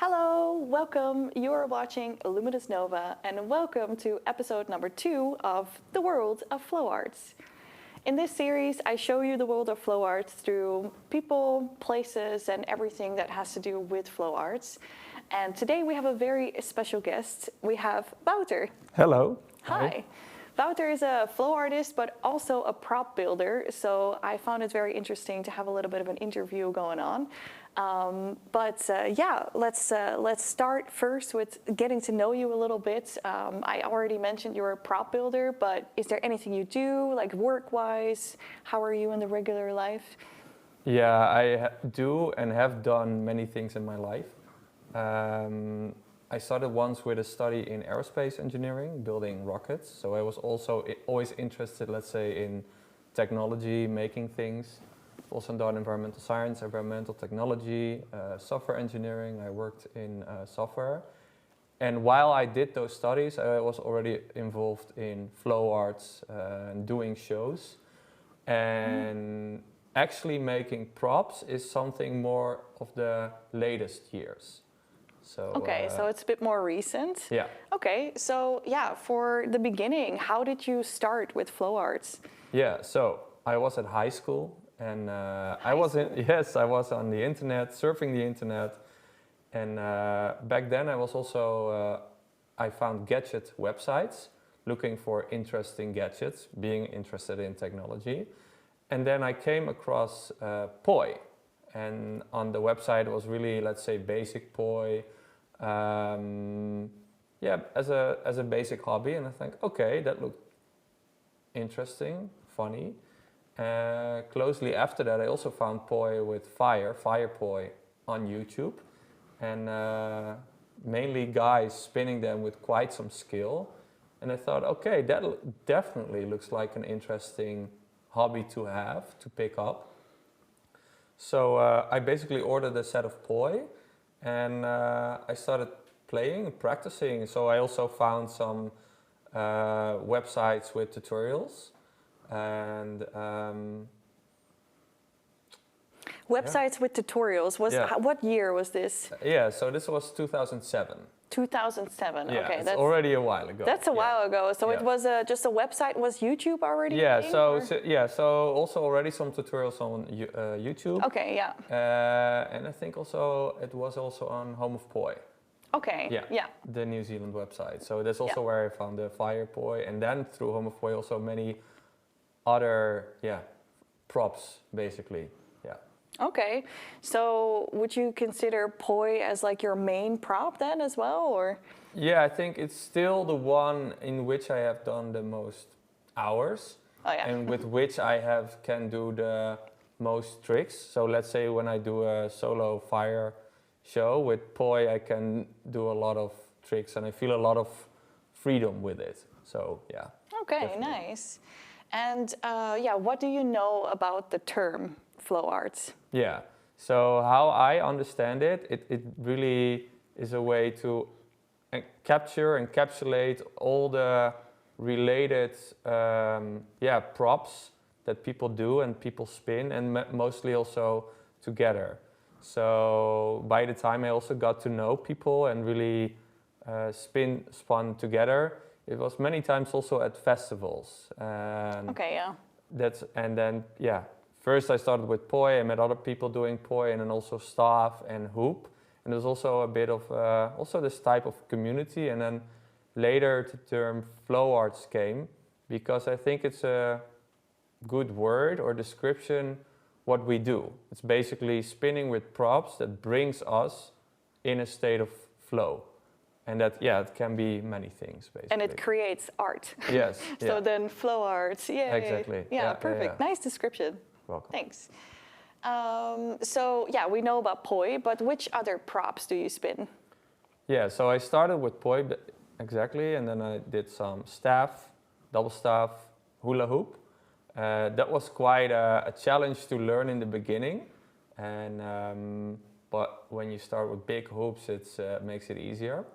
Hello, welcome. You are watching Luminous Nova, and welcome to episode number 2 of The World of Flow Arts. In this series, I show you the world of flow arts through people, places, and everything that has to do with flow arts. And today we have a very special guest. We have Wouter. Hello. Hi. Wouter is a flow artist, but also a prop builder. So I found it very interesting to have a little bit of an interview going on. Let's start first with getting to know you a little bit. I already mentioned you're a prop builder, but is there anything you do, like work-wise? How are you in the regular life? Yeah, I do and have done many things in my life. I started once with a study in aerospace engineering, building rockets. So I was also always interested, let's say, in technology, making things. I've also done environmental science, environmental technology, software engineering. I worked in software. And while I did those studies, I was already involved in flow arts and doing shows. And actually making props is something more of the latest years. So, so it's a bit more recent. Yeah. Okay, so for the beginning, how did you start with flow arts? Yeah, so I was at high school and I was on the internet, surfing the internet. And back then I was also, I found gadget websites looking for interesting gadgets, being interested in technology. And then I came across Poi. And on the website it was really, let's say, basic Poi, as a basic hobby. And I think, okay, that looked interesting, funny. Closely after that, I also found Poi with Fire Poi on YouTube, and mainly guys spinning them with quite some skill. And I thought, okay, that definitely looks like an interesting hobby to have, to pick up. So I basically ordered a set of Poi, and I started playing and practicing. So I also found some websites with tutorials. And websites with tutorials. What year was this? So this was 2007. 2007. Yeah, okay, that's already a while ago. That's a while ago. So it was just a website. Was YouTube already? Yeah. Thing, so also already some tutorials on YouTube. Okay. Yeah. And I think also it was also on Home of Poi. Okay. Yeah. The New Zealand website. So that's also where I found the Fire Poi, and then through Home of Poi also many other props basically. Yeah. Okay, so would you consider Poi as like your main prop then as well, or? Yeah, I think it's still the one in which I have done the most hours, and with which I can do the most tricks. So let's say when I do a solo fire show with Poi, I can do a lot of tricks and I feel a lot of freedom with it. So yeah. Okay, definitely. Nice. And what do you know about the term flow arts? Yeah, so how I understand it, it really is a way to capture, encapsulate all the related props that people do and people spin, and mostly also together. So by the time I also got to know people and really spun together, it was many times also at festivals. First I started with Poi, I met other people doing Poi, and then also staff and hoop. And there's also a bit of also this type of community. And then later the term flow arts came, because I think it's a good word or description what we do. It's basically spinning with props that brings us in a state of flow. And that, it can be many things, basically. And it creates art. Yes. So then flow arts, yay. Exactly. Yeah, perfect. Nice description. Welcome. Thanks. We know about Poi, but which other props do you spin? Yeah, so I started with Poi, exactly, and then I did some staff, double staff, hula hoop. That was quite a challenge to learn in the beginning, and but when you start with big hoops, it makes it easier.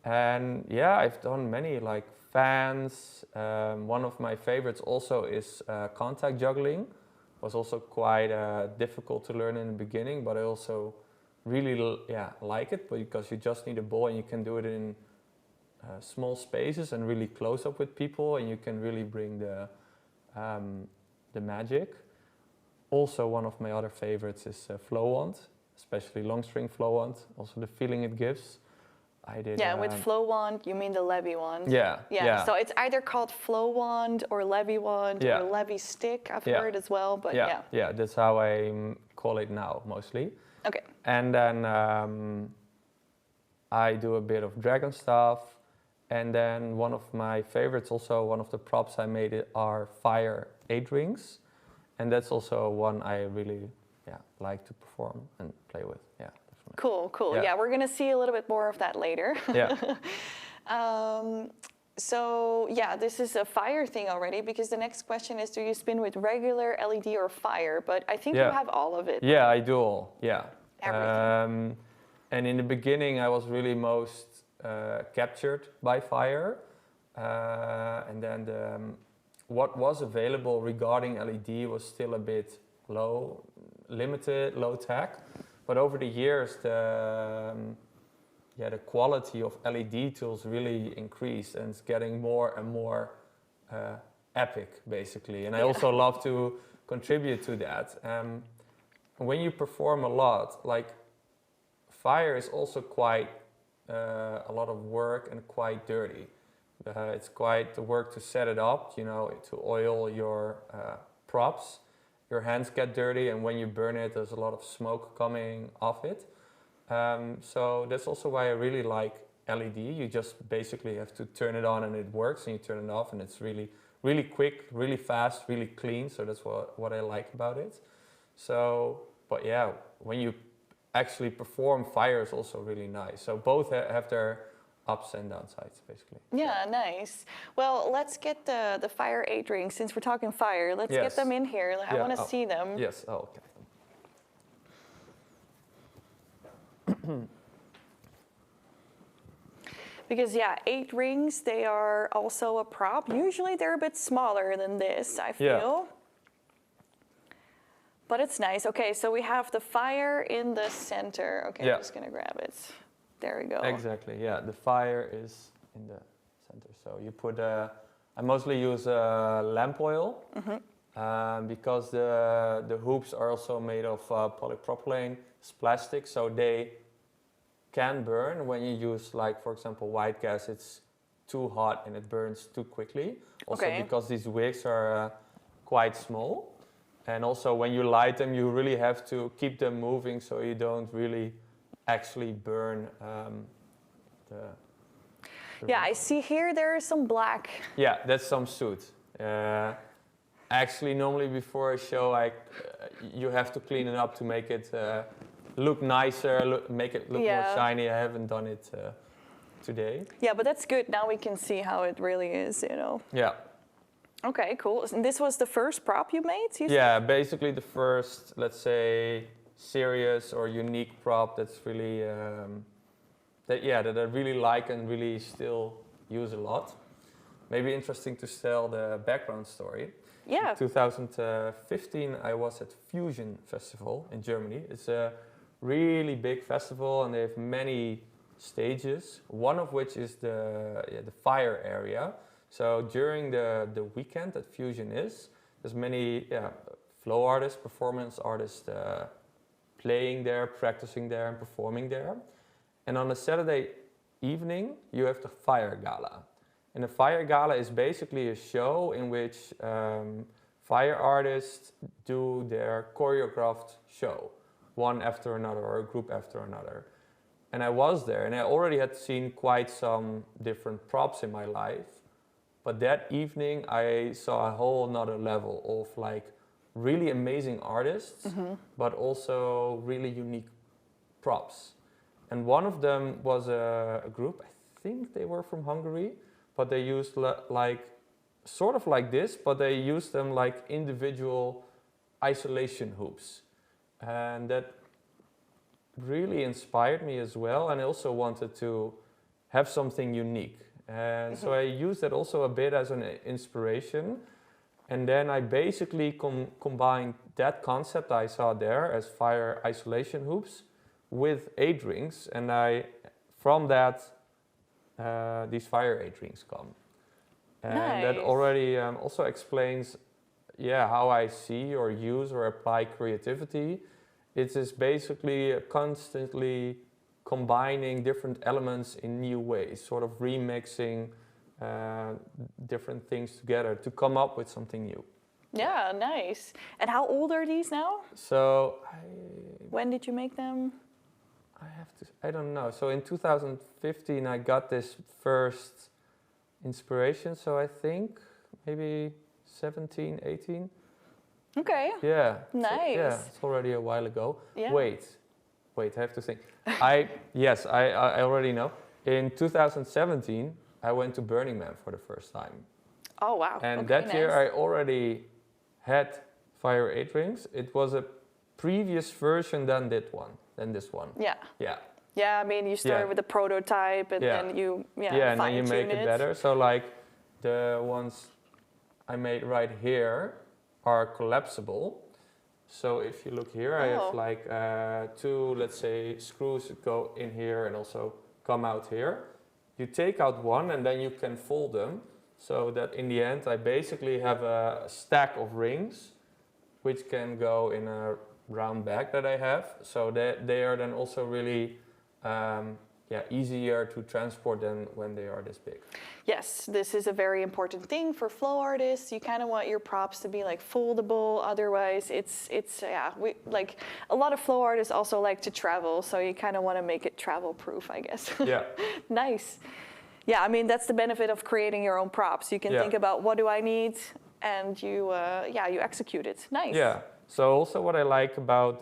And I've done many, like fans. One of my favorites also is contact juggling. Was also quite difficult to learn in the beginning, but I also really like it, but because you just need a bowl and you can do it in small spaces and really close up with people, and you can really bring the magic. Also, one of my other favorites is flow wand, especially long string flow wand. Also, the feeling it gives. I did. Yeah, with flow wand, you mean the levy wand. Yeah. So it's either called flow wand or levy wand or levy stick. I've heard as well, but yeah. Yeah, that's how I call it now mostly. Okay. And then I do a bit of dragon stuff, and then one of my favorites, also one of the props I made are fire 8 rings, and that's also one I really like to perform and play with. Yeah. Cool. Yeah, we're gonna see a little bit more of that later. Yeah. So yeah, this is a fire thing already, because the next question is, do you spin with regular LED or fire? But I think you have all of it. Yeah, I do all. Yeah. Everything. And in the beginning, I was really most captured by fire, and then what was available regarding LED was still a bit limited, low tech. But over the years, the quality of LED tools really increased, and it's getting more and more epic, basically. And I also love to contribute to that. When you perform a lot, like fire is also quite a lot of work and quite dirty. It's quite the work to set it up, to oil your props. Your hands get dirty, and when you burn it, there's a lot of smoke coming off it. So that's also why I really like LED. You just basically have to turn it on and it works, and you turn it off and it's really, really quick, really fast, really clean. So that's what I like about it. So, but yeah, when you actually perform, fire is also really nice. So both have their ups and downsides, basically. Yeah, nice. Well, let's get the fire 8 rings. Since we're talking fire, let's get them in here. I want to see them. Yes. Oh, okay. Because 8 rings, they are also a prop. Usually they're a bit smaller than this, I feel. But it's nice. Okay, so we have the fire in the center. Okay, I'm just gonna grab it. There we go. Exactly, yeah. The fire is in the center. So you put, I mostly use lamp oil, because the hoops are also made of polypropylene. It's plastic, so they can burn. When you use, like, for example, white gas, it's too hot and it burns too quickly. Also because these wicks are quite small. And also when you light them, you really have to keep them moving so you don't really actually burn the I see here there is some black. Yeah, that's some soot. Actually, normally before a show, you have to clean it up to make it look nicer, make it look more shiny. I haven't done it today. Yeah, but that's good. Now we can see how it really is, Yeah. Okay, cool. And this was the first prop you made? Basically the first, let's say, serious or unique prop that's really that I really like and really still use a lot. Maybe interesting to tell the background story. Yeah. In 2015, I was at Fusion Festival in Germany. It's a really big festival, and they have many stages. One of which is the fire area. So during the weekend that Fusion there's many flow artists, performance artists playing there, practicing there, and performing there. And on a Saturday evening, you have the Fire Gala. And the Fire Gala is basically a show in which fire artists do their choreographed show, one after another or a group after another. And I was there, and I already had seen quite some different props in my life. But that evening, I saw a whole nother level of like really amazing artists, but also really unique props. And one of them was a group, I think they were from Hungary, but they used like, sort of like this, but they used them like individual isolation hoops. And that really inspired me as well. And I also wanted to have something unique. And so I used that also a bit as an inspiration. And then I basically combined that concept I saw there as fire isolation hoops with 8 rings, and from that these fire 8 rings come. And that already also explains how I see or use or apply creativity. It is basically constantly combining different elements in new ways, sort of remixing different things together to come up with something new. Yeah, nice. And how old are these now? So when did you make them? I don't know. So in 2015 I got this first inspiration, so I think maybe 17, 18. Okay. Yeah. Nice. So, yeah, it's already a while ago. Yeah. Wait, I have to think. I already know. In 2017, I went to Burning Man for the first time. Oh, wow. And okay, that nice. year I already had Fire 8 rings. It was a previous version than this one. Yeah. Yeah. Yeah, I mean, you start with a prototype and then you and then you make it better. So like the ones I made right here are collapsible. So if you look here, I have like 2, let's say, screws that go in here and also come out here. You take out one and then you can fold them, so that in the end I basically have a stack of rings which can go in a round bag that I have. So they are then also really easier to transport than when they are this big. Yes, this is a very important thing for flow artists. You kind of want your props to be like foldable. Otherwise, we like a lot of flow artists also like to travel, so you kind of want to make it travel proof, I guess. Yeah. Nice. Yeah, I mean that's the benefit of creating your own props. You can think about what do I need, and you execute it. Nice. Yeah. So also what I like about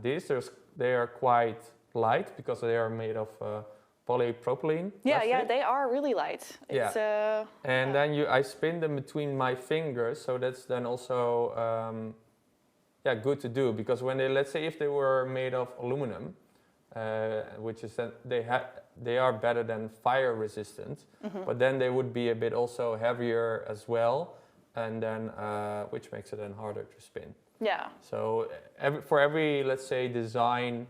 these, they are quite light because they are made of polypropylene. Yeah, they are really light. It's, then I spin them between my fingers, so that's then also good to do, because when let's say if they were made of aluminum, which is that they are better than fire resistant, but then they would be a bit also heavier as well, and then which makes it then harder to spin. Yeah. So for every let's say design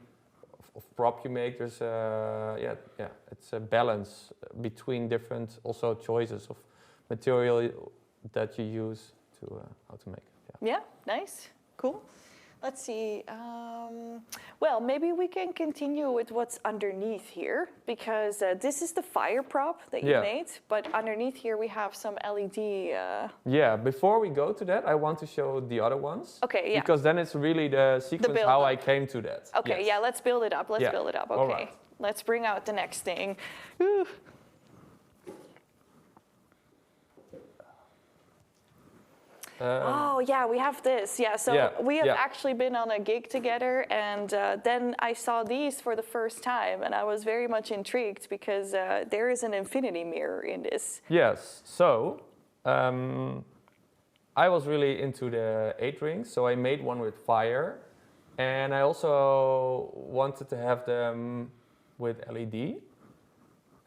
of prop you make, there's it's a balance between different also choices of material that you use to how to make it. Yeah, nice, cool. Let's see. Well, maybe we can continue with what's underneath here, because this is the fire prop that you made, but underneath here we have some LED. Yeah, before we go to that, I want to show the other ones. Okay, yeah. Because then it's really the sequence how I came to that. Okay, yeah, let's build it up. Let's build it up. Okay, right. Let's bring out the next thing. Ooh. We have this. Yeah, so we have actually been on a gig together, and then I saw these for the first time, and I was very much intrigued because there is an infinity mirror in this. Yes, so I was really into the 8 rings, so I made one with fire, and I also wanted to have them with LED.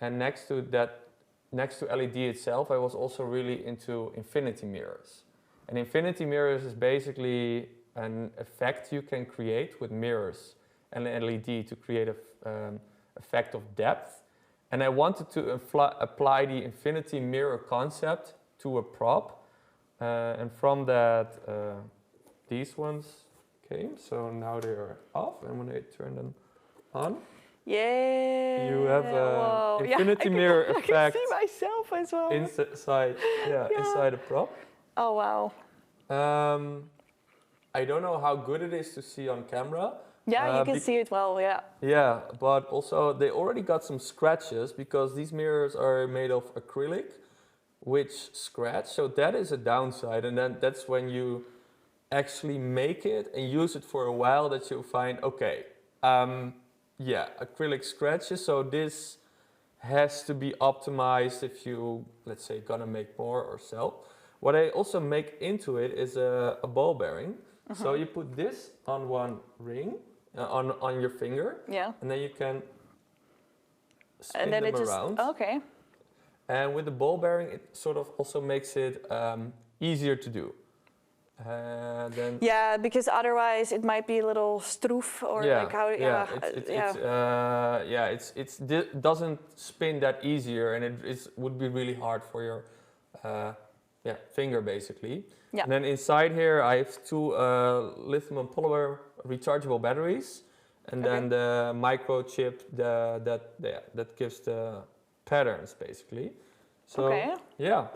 And next to LED itself, I was also really into infinity mirrors. And infinity mirrors is basically an effect you can create with mirrors and LED to create an effect of depth. And I wanted to apply the infinity mirror concept to a prop. And from that, these ones came. So now they are off. And when I turn them on, you have an infinity mirror effect. I can see myself as well. Inside a prop. Oh, wow. I don't know how good it is to see on camera. Yeah, you can see it well, yeah. Yeah, but also they already got some scratches because these mirrors are made of acrylic, which scratch. So that is a downside. And then that's when you actually make it and use it for a while that you find, acrylic scratches. So this has to be optimized if you, let's say, gonna make more or sell. What I also make into it is a ball bearing. So you put this on one ring, on your finger, and then you can spin them around. Okay. And with the ball bearing, it sort of also makes it easier to do. Then Yeah, because otherwise it might be a little stroef or like how. doesn't spin that easier, and it would be really hard for your finger basically. Yeah. And then inside here I have two lithium polymer rechargeable batteries, and then the microchip that gives the patterns basically. So yeah.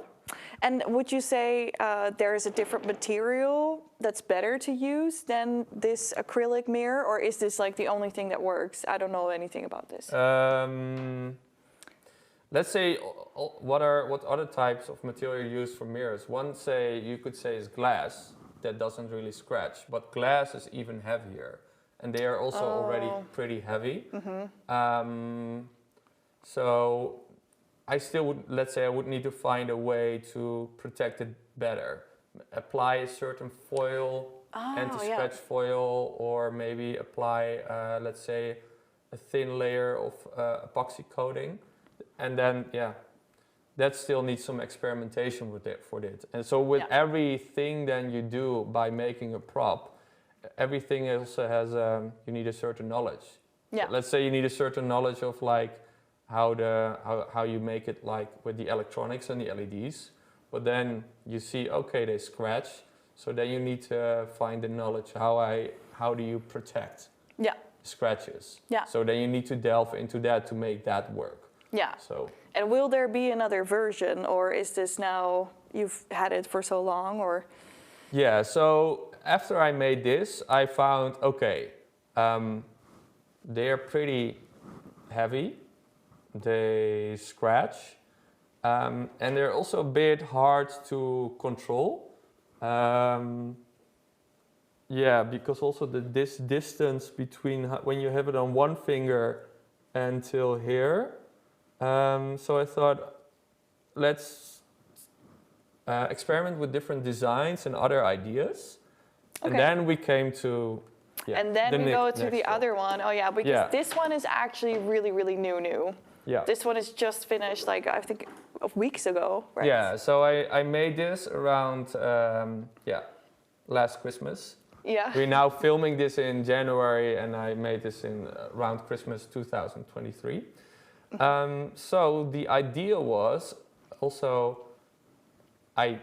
And would you say there is a different material that's better to use than this acrylic mirror, or is this like the only thing that works? I don't know anything about this. Let's say what other types of material you use for mirrors? One you could say is glass that doesn't really scratch, but glass is even heavier, and they are also already pretty heavy. So I still would, let's say I would need to find a way to protect it better. Apply a certain foil, anti-scratch foil, or maybe apply, let's say, a thin layer of epoxy coating. And then, that still needs some experimentation with it for it. And so with everything then you do by making a prop, everything also has, you need a certain knowledge. Yeah. So let's say you need a certain knowledge of like, how you make it like with the electronics and the LEDs, but then you see they scratch, so then you need to find the knowledge how do you protect scratches. So then you need to delve into that to make that work. So and will there be another version, or is this now you've had it for so long, or? So after I made this, I found they're pretty heavy. They scratch, and they're also a bit hard to control. Because also this distance between when you have it on one finger until here. So I thought, let's experiment with different designs and other ideas, and then we came to. And then we go to the other one. Because this one is actually really, really new. This one is just finished, like I think weeks ago, right? So I made this around last Christmas. We're now filming this in January, and I made this in around Christmas 2023. So the idea was also I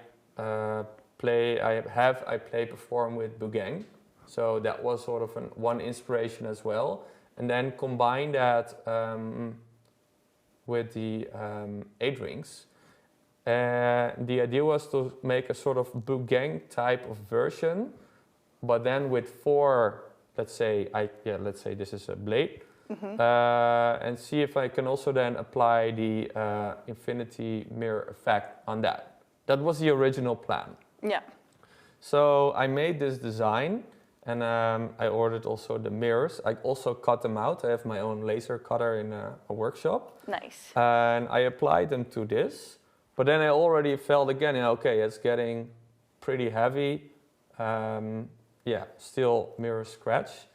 perform with Bougang, so that was sort of one inspiration as well, and then combine that with the 8 rings. The idea was to make a sort of Bougang type of version, but then with 4, let's say this is a blade, and see if I can also then apply the infinity mirror effect on that. That was the original plan. So I made this design, and I ordered also the mirrors. I also cut them out. I have my own laser cutter in a workshop. Nice. And I applied them to this. But then I already felt again, it's getting pretty heavy. Still mirror scratch.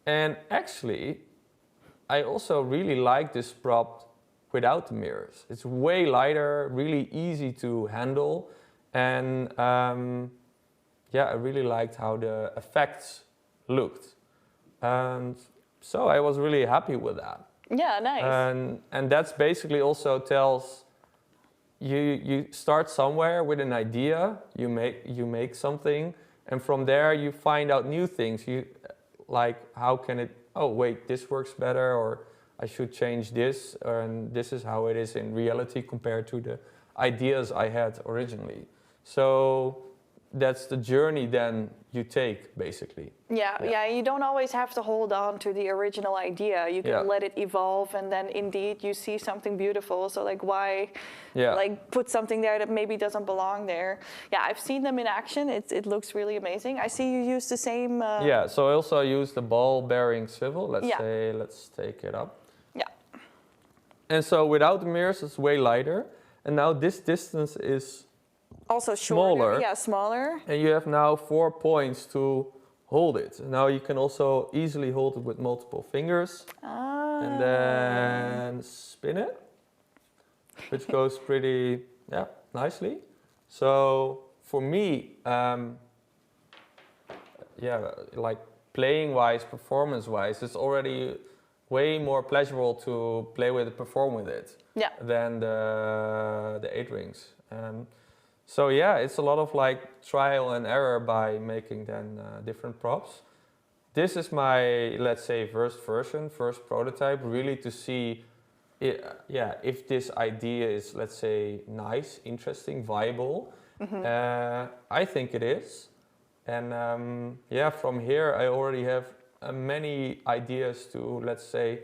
And actually, I also really like this prop without the mirrors. It's way lighter, really easy to handle. And I really liked how the effects looked. And so I was really happy with that. Yeah, nice. And that's basically also tells you start somewhere with an idea, you make something, and from there you find out new things. You like, how can it, this works better, or I should change this, and this is how it is in reality compared to the ideas I had originally. So that's the journey then you take, basically. You don't always have to hold on to the original idea. You can let it evolve, and then indeed you see something beautiful. So like, why like put something there that maybe doesn't belong there? I've seen them in action. It looks really amazing. I see you use the same so I also use the ball bearing swivel. Let's take it up. And so without the mirrors it's way lighter, and now this distance is also smaller. Smaller. And you have now 4 points to hold it. Now you can also easily hold it with multiple fingers. And then spin it, which goes pretty nicely. So for me, like playing wise, performance wise, it's already way more pleasurable to play with it, perform with it, than the 8 rings. So yeah, it's a lot of like trial and error by making then different props. This is my, let's say, first version, first prototype, really to see if this idea is, let's say, nice, interesting, viable. I think it is. And from here I already have many ideas to, let's say,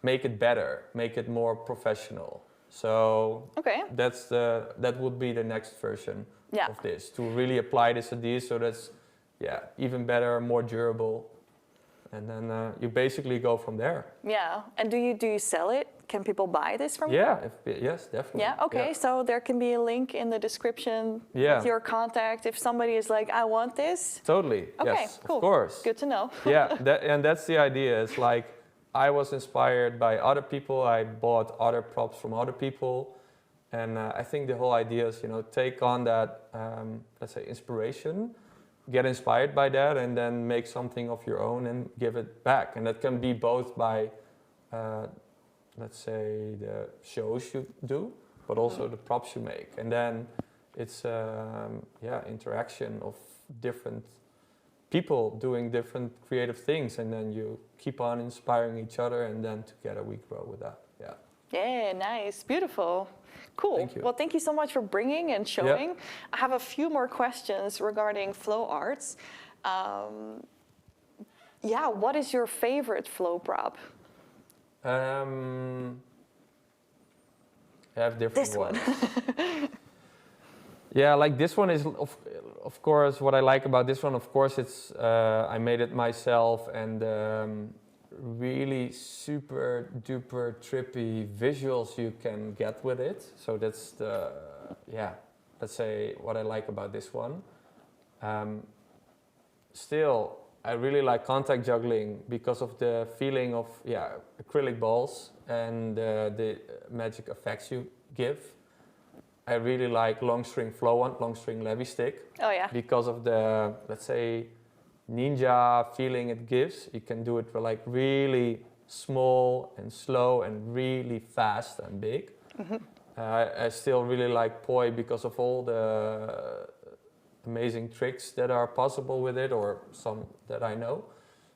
make it better, make it more professional. So that would be the next version of this, to really apply this idea so that's even better, more durable. And then you basically go from there. Yeah. And do you sell it? Can people buy this from you? Yes, definitely. Yeah, okay. So there can be a link in the description with your contact if somebody is like, I want this. Totally. Okay, yes, cool. Of course. Good to know. And that's the idea. It's like I was inspired by other people. I bought other props from other people. And I think the whole idea is, take on that, let's say, inspiration, get inspired by that, and then make something of your own and give it back. And that can be both by, let's say, the shows you do, but also the props you make. And then it's, interaction of different people doing different creative things, and then you keep on inspiring each other, and then together we grow with that. Yeah, nice, beautiful. Cool. Thank you. Well, thank you so much for bringing and showing. I have a few more questions regarding flow arts. What is your favorite flow prop? I have different ones. Like this one is, of course, what I like about this one, of course, it's I made it myself, and really super duper trippy visuals you can get with it. So that's the, let's say what I like about this one. Still, I really like contact juggling because of the feeling of acrylic balls and the magic effects you give. I really like long string flow on, long string levy stick. Oh yeah. Because of the, let's say, ninja feeling it gives. You can do it for like really small and slow and really fast and big. I still really like poi because of all the amazing tricks that are possible with it, or some that I know.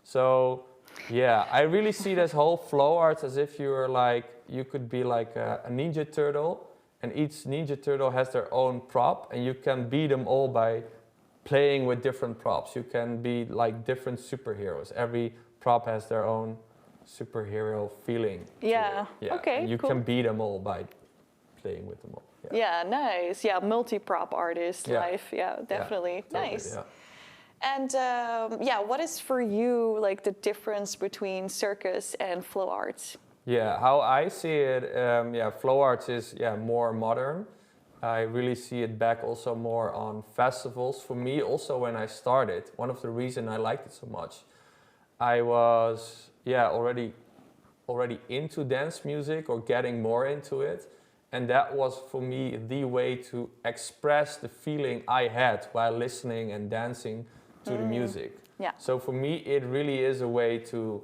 So I really see this whole flow art as if you could be like a ninja turtle, and each ninja turtle has their own prop, and you can beat them all by playing with different props. You can be like different superheroes. Every prop has their own superhero feeling. Okay, and you cool. can beat them all by playing with them all. Nice. Multi-prop artist life. Definitely. Totally, nice. And what is for you like the difference between circus and flow arts? How I see it, flow arts is more modern. I really see it back also more on festivals. For me, also when I started, one of the reasons I liked it so much, I was already into dance music or getting more into it. And that was for me the way to express the feeling I had while listening and dancing to the music. So for me, it really is a way to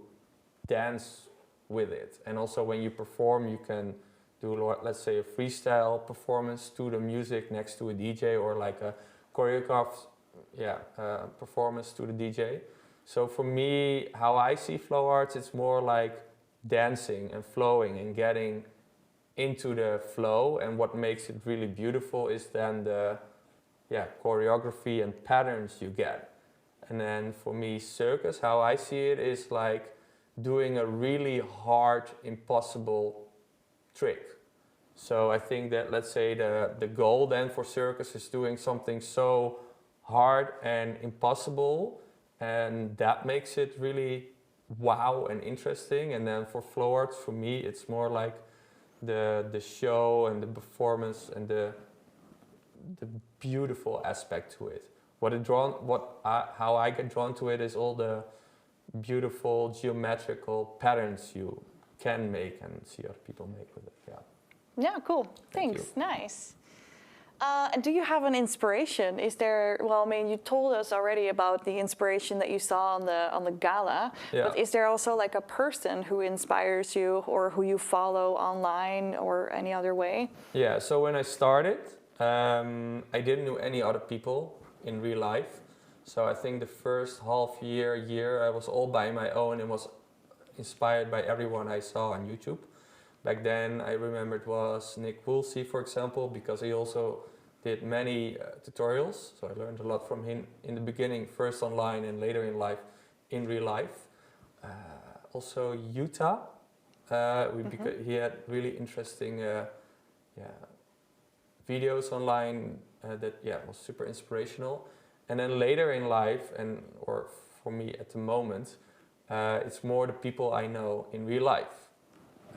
dance with it. And also when you perform, you can do, let's say, a freestyle performance to the music next to a DJ, or like a choreographed performance to the DJ. So for me, how I see flow arts, it's more like dancing and flowing and getting into the flow. And what makes it really beautiful is then the choreography and patterns you get. And then for me, circus, how I see it, is like doing a really hard, impossible trick. So I think that, let's say, the goal then for circus is doing something so hard and impossible, and that makes it really wow and interesting. And then for flow arts, for me, it's more like the show and the performance and the beautiful aspect to it. How I get drawn to it is all the beautiful geometrical patterns you can make and see other people make with it. Yeah, cool. Thank Thanks. you. Nice. And do you have an inspiration? Is there? Well, I mean, you told us already about the inspiration that you saw on the gala. Yeah. But is there also like a person who inspires you, or who you follow online, or any other way? Yeah. So when I started, I didn't know any other people in real life. So I think the first year, I was all by my own and was inspired by everyone I saw on YouTube. Back then, I remember it was Nick Woolsey, for example, because he also did many tutorials. So I learned a lot from him in the beginning, first online and later in life, in real life. Also Utah, because he had really interesting videos online that was super inspirational. And then later in life, or for me at the moment, it's more the people I know in real life.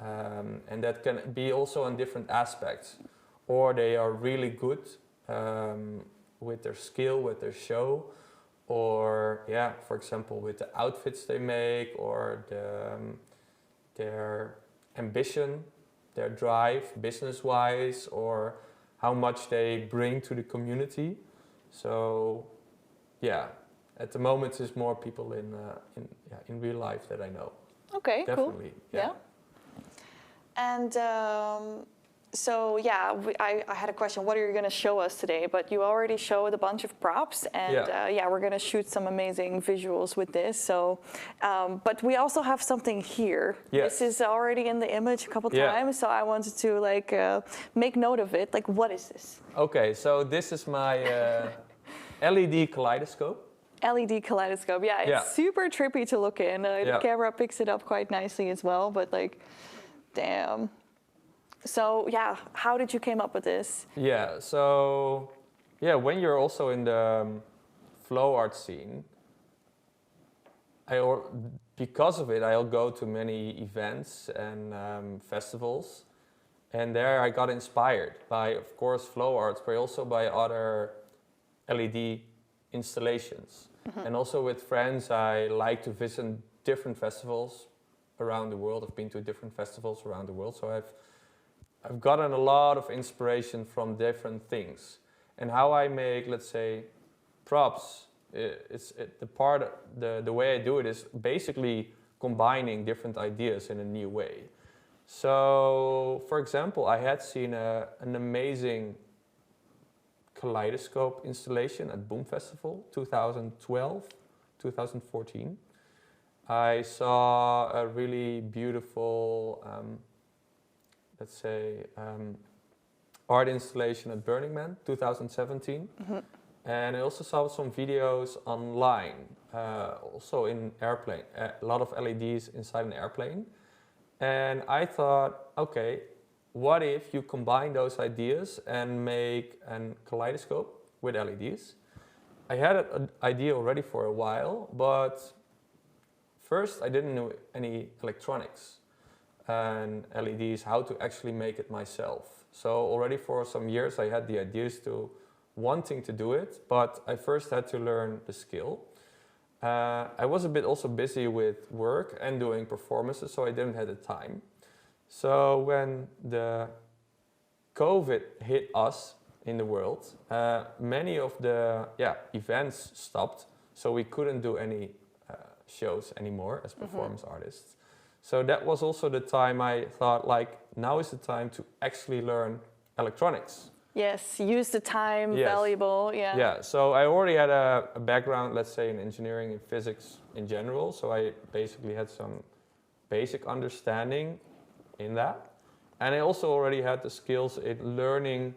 And that can be also on different aspects. Or they are really good with their skill, with their show. Or, for example, with the outfits they make, or their ambition, their drive, business-wise, or how much they bring to the community. So, at the moment, it's more people in real life that I know. Okay, definitely, cool. Yeah. And I had a question. What are you going to show us today? But you already showed a bunch of props, and we're going to shoot some amazing visuals with this. So, but we also have something here. Yes. This is already in the image a couple times, so I wanted to make note of it. Like, what is this? Okay, so this is my LED kaleidoscope. LED kaleidoscope. Yeah, it's super trippy to look in. The camera picks it up quite nicely as well, but like, damn. So how did you came up with this? So when you're also in the flow art scene, because of it, I'll go to many events and festivals, and there I got inspired by, of course, flow arts, but also by other LED installations. And also with friends, I like to visit different festivals around the world. I've been to different festivals around the world, so I've gotten a lot of inspiration from different things. And how I make, let's say, props, the way I do it is basically combining different ideas in a new way. So, for example, I had seen an amazing kaleidoscope installation at Boom Festival 2012, 2014. I saw a really beautiful, art installation at Burning Man 2017. And I also saw some videos online, also in airplane, a lot of LEDs inside an airplane. And I thought, okay, what if you combine those ideas and make a kaleidoscope with LEDs? I had an idea already for a while, but first I didn't know any electronics and LEDs, how to actually make it myself. So already for some years I had the ideas to wanting to do it, but I first had to learn the skill. I was a bit also busy with work and doing performances, so I didn't have the time. So when the COVID hit us in the world, many of the events stopped, so we couldn't do any shows anymore as performance artists. So that was also the time I thought, like, now is the time to actually learn electronics. Yes, use the time, valuable, Yeah, so I already had a background, let's say, in engineering and physics in general, so I basically had some basic understanding in that. And I also already had the skills in learning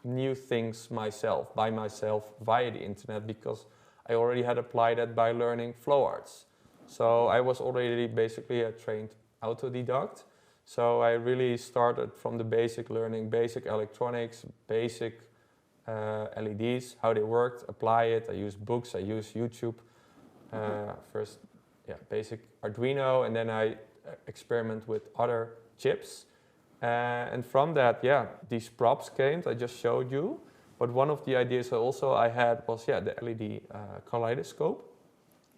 new things by myself via the internet, because I already had applied that by learning flow arts. So I was already basically a trained autodidact. So I really started from the basic learning, basic electronics, basic LEDs, how they worked, apply it. I use books, I use YouTube. First, basic Arduino, and then I experiment with other chips. And from that, these props came, I just showed you. But one of the ideas I had was, the LED kaleidoscope.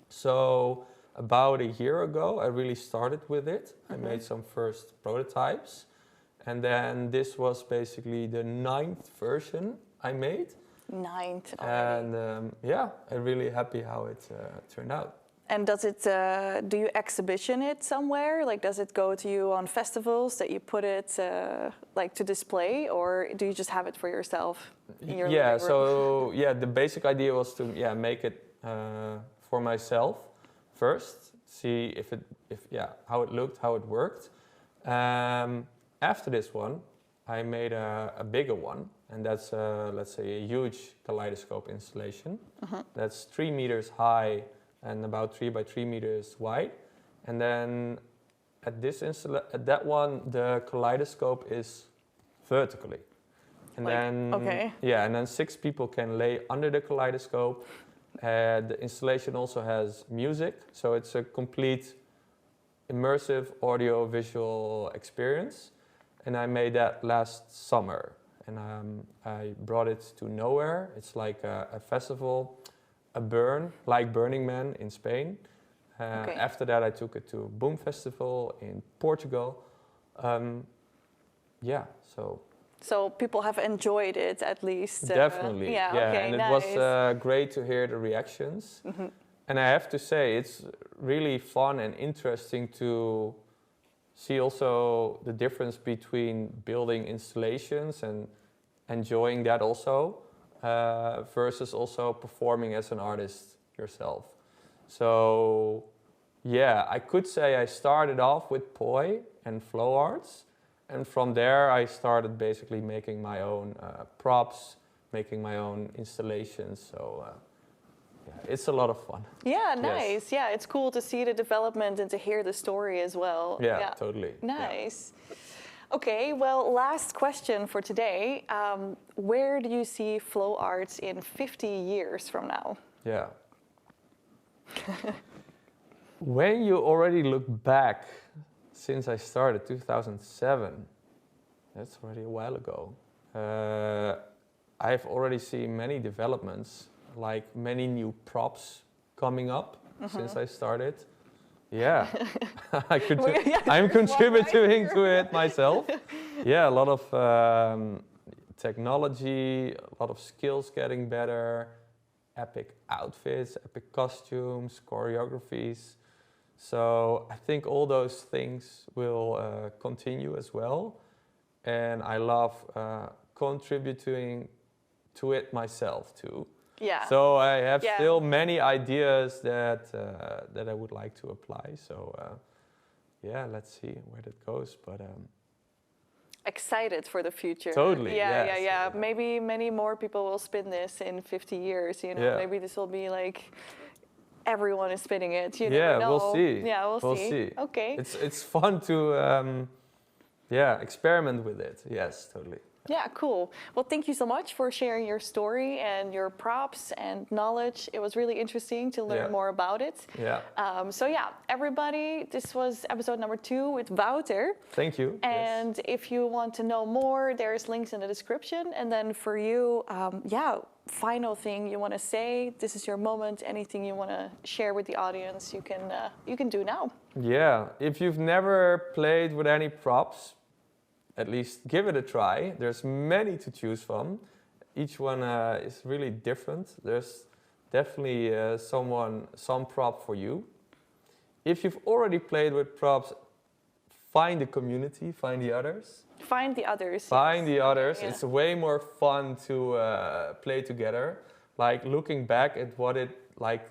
So about a year ago, I really started with it. I made some first prototypes. And then this was basically the 9th version I made. 9th already. And I'm really happy how it turned out. And does it, do you exhibition it somewhere? Like, does it go to you on festivals that you put it like to display, or do you just have it for yourself in your living room? So the basic idea was to make it for myself first, see how it looked, how it worked. After this one, I made a bigger one, and that's let's say a huge kaleidoscope installation. That's 3 meters high and about 3 by 3 meters wide. And then at that one, the kaleidoscope is vertically. And then 6 people can lay under the kaleidoscope. The installation also has music, so it's a complete immersive audio-visual experience. And I made that last summer, and I brought it to Nowhere. It's like a festival, like Burning Man in Spain. After that, I took it to Boom Festival in Portugal. So people have enjoyed it at least. Definitely, and it was great to hear the reactions. And I have to say, it's really fun and interesting to see also the difference between building installations and enjoying that also versus also performing as an artist yourself. So I could say I started off with poi and flow arts, and from there I started basically making my own props, making my own installations. So it's a lot of fun. Yeah, nice. Yeah, it's cool to see the development and to hear the story as well. Yeah. Totally. Nice. Okay, well, last question for today. Where do you see flow arts in 50 years from now? Yeah. When you already look back, since I started 2007, that's already a while ago, I've already seen many developments, like many new props coming up since I started. Yeah, I'm contributing to it myself. Yeah, a lot of technology, a lot of skills getting better, epic outfits, epic costumes, choreographies. So I think all those things will continue as well. And I love contributing to it myself too. Yeah. So I have still many ideas that I would like to apply. So let's see where that goes. But excited for the future. Totally. Yeah. Maybe many more people will spin this in 50 years. You know, maybe this will be like everyone is spinning it. You never know. We'll see. Yeah, we'll see. Okay. It's fun to experiment with it. Yes, totally. Yeah, cool. Well, thank you so much for sharing your story and your props and knowledge. It was really interesting to learn more about it. Yeah. Everybody, this was episode number 2 with Wouter. Thank you. And if you want to know more, there's links in the description. And then for you, final thing you want to say, this is your moment, anything you want to share with the audience, you can do now. Yeah, if you've never played with any props, at least give it a try. There's many to choose from. Each one is really different. There's definitely some prop for you. If you've already played with props, find the community, find the others. Find the others. Find the others. Yeah. It's way more fun to play together. Like looking back at what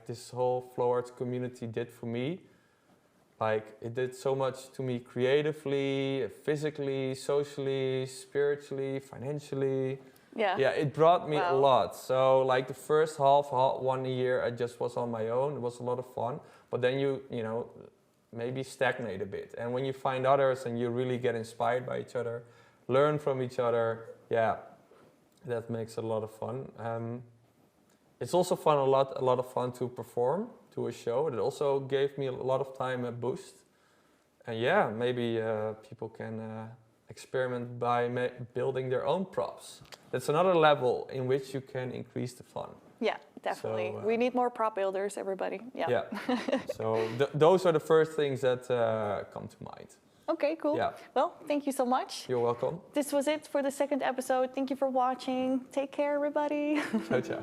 this whole flow arts community did for me. Like it did so much to me creatively, physically, socially, spiritually, financially. Yeah, it brought me a lot. So like the first 1 year, I just was on my own. It was a lot of fun. But then you maybe stagnate a bit. And when you find others and you really get inspired by each other, learn from each other, that makes a lot of fun. It's also a lot of fun to perform to a show. It also gave me a lot of time a boost. And maybe people can experiment by building their own props. That's another level in which you can increase the fun. Yeah, definitely. So, we need more prop builders, everybody. Yeah. So those are the first things that come to mind. Okay, cool. Yeah. Well, thank you so much. You're welcome. This was it for the second episode. Thank you for watching. Take care, everybody. Ciao, ciao.